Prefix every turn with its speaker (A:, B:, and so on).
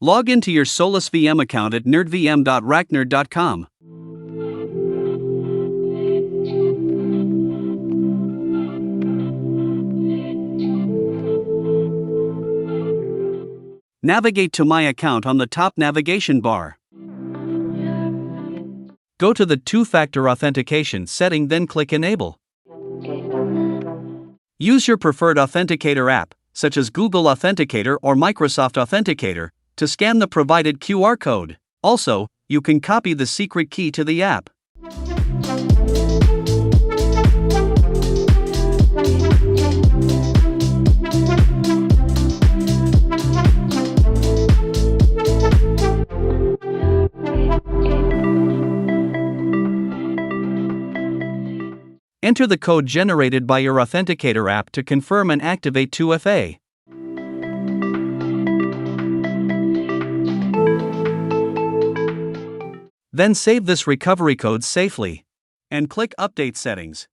A: Log into your SolusVM account at nerdvm.racknerd.com. Navigate to My Account on the top navigation bar. Go to the Two-Factor Authentication setting, then click Enable. Use your preferred authenticator app, such as Google Authenticator or Microsoft Authenticator, to scan the provided QR code. Also, you can copy the secret key to the app. Enter the code generated by your Authenticator app to confirm and activate 2FA. Then save this recovery code safely and click Update Settings.